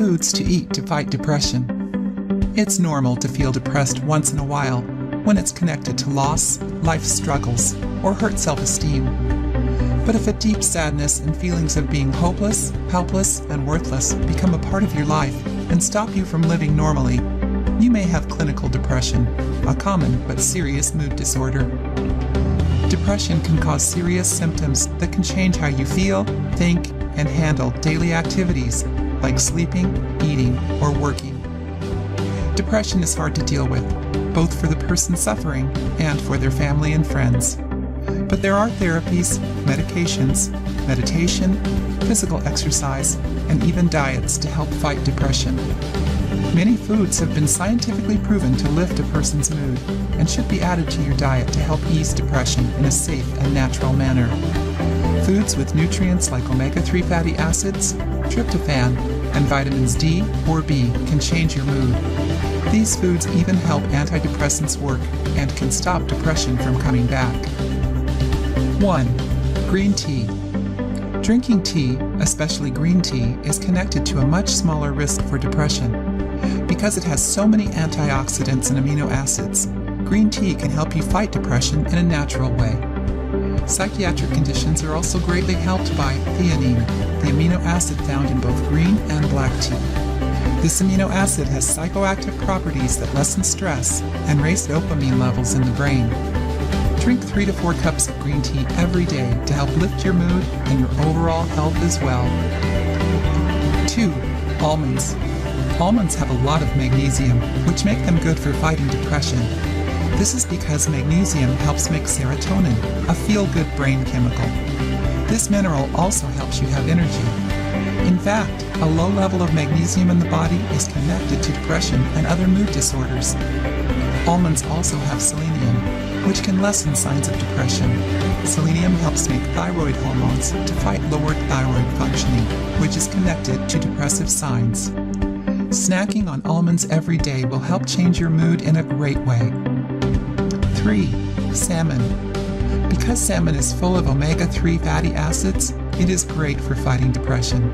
foods to eat to fight depression. It's normal to feel depressed once in a while when it's connected to loss, life struggles, or hurt self-esteem. But if a deep sadness and feelings of being hopeless, helpless, and worthless become a part of your life and stop you from living normally, you may have clinical depression, a common but serious mood disorder. Depression can cause serious symptoms that can change how you feel, think, and handle daily activities like sleeping, eating, or working. Depression is hard to deal with, both for the person suffering and for their family and friends. But there are therapies, medications, meditation, physical exercise, and even diets to help fight depression. Many foods have been scientifically proven to lift a person's mood and should be added to your diet to help ease depression in a safe and natural manner. Foods with nutrients like omega-3 fatty acids, tryptophan, and vitamins D or B can change your mood. These foods even help antidepressants work and can stop depression from coming back. 1. Green tea. Drinking tea, especially green tea, is connected to a much smaller risk for depression. Because it has so many antioxidants and amino acids, green tea can help you fight depression in a natural way. Psychiatric conditions are also greatly helped by theanine, the amino acid found in both green and black tea. This amino acid has psychoactive properties that lessen stress and raise dopamine levels in the brain. Drink 3 to 4 cups of green tea every day to help lift your mood and your overall health as well. 2. Almonds. Almonds have a lot of magnesium, which make them good for fighting depression. This is because magnesium helps make serotonin, a feel-good brain chemical. This mineral also helps you have energy. In fact, a low level of magnesium in the body is connected to depression and other mood disorders. Almonds also have selenium, which can lessen signs of depression. Selenium helps make thyroid hormones to fight lowered thyroid functioning, which is connected to depressive signs. Snacking on almonds every day will help change your mood in a great way. 3. Salmon. Because salmon is full of omega-3 fatty acids, it is great for fighting depression.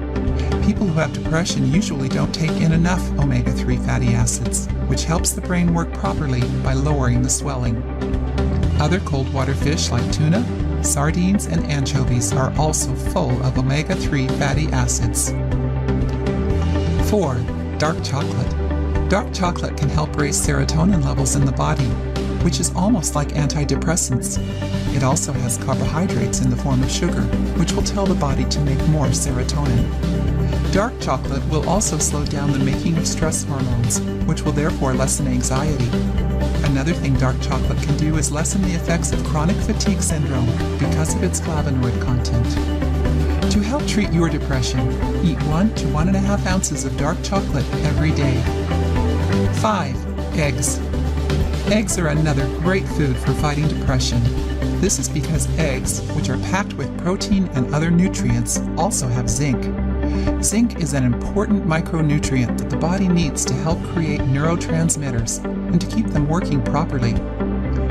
People who have depression usually don't take in enough omega-3 fatty acids, which helps the brain work properly by lowering the swelling. Other cold water fish like tuna, sardines, and anchovies are also full of omega-3 fatty acids. 4. Dark chocolate. Dark chocolate can help raise serotonin levels in the body, which is almost like antidepressants. It also has carbohydrates in the form of sugar, which will tell the body to make more serotonin. Dark chocolate will also slow down the making of stress hormones, which will therefore lessen anxiety. Another thing dark chocolate can do is lessen the effects of chronic fatigue syndrome because of its flavonoid content. To help treat your depression, eat 1 to 1.5 ounces of dark chocolate every day. 5. Eggs. Eggs are another great food for fighting depression. This is because eggs, which are packed with protein and other nutrients, also have zinc. Zinc is an important micronutrient that the body needs to help create neurotransmitters and to keep them working properly.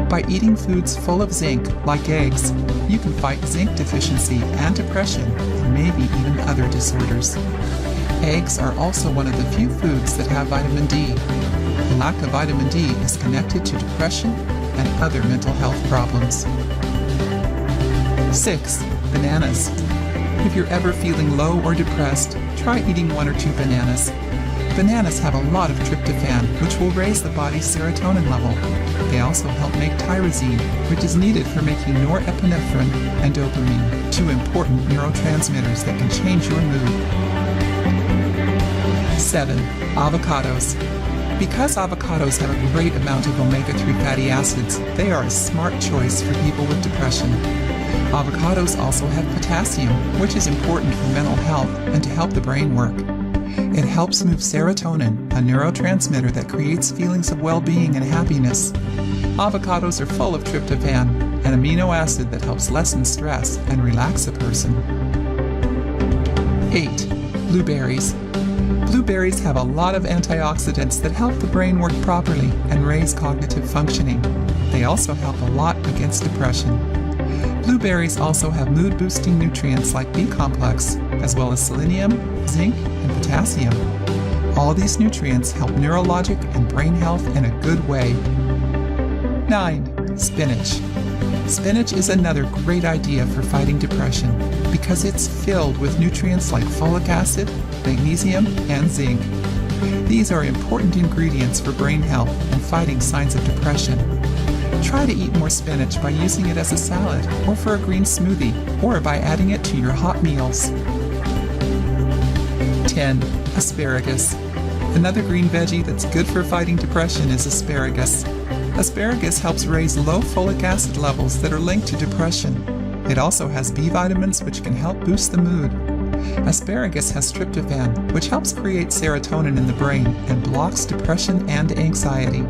By eating foods full of zinc, like eggs, you can fight zinc deficiency and depression, and maybe even other disorders. Eggs are also one of the few foods that have vitamin D. The lack of vitamin D is connected to depression and other mental health problems. 6. Bananas. If you're ever feeling low or depressed, try eating 1 or 2 bananas. Bananas have a lot of tryptophan, which will raise the body's serotonin level. They also help make tyrosine, which is needed for making norepinephrine and dopamine, 2 important neurotransmitters that can change your mood. 7. Avocados. Because avocados have a great amount of omega-3 fatty acids, they are a smart choice for people with depression. Avocados also have potassium, which is important for mental health and to help the brain work. It helps move serotonin, a neurotransmitter that creates feelings of well-being and happiness. Avocados are full of tryptophan, an amino acid that helps lessen stress and relax a person. 8. Blueberries. Blueberries have a lot of antioxidants that help the brain work properly and raise cognitive functioning. They also help a lot against depression. Blueberries also have mood-boosting nutrients like B-complex, as well as selenium, zinc, and potassium. All these nutrients help neurologic and brain health in a good way. 9. Spinach. Spinach is another great idea for fighting depression because it's filled with nutrients like folic acid, magnesium, and zinc. These are important ingredients for brain health and fighting signs of depression. Try to eat more spinach by using it as a salad or for a green smoothie or by adding it to your hot meals. 10. Asparagus. Another green veggie that's good for fighting depression is asparagus. Asparagus helps raise low folic acid levels that are linked to depression. It also has B vitamins which can help boost the mood. Asparagus has tryptophan, which helps create serotonin in the brain and blocks depression and anxiety.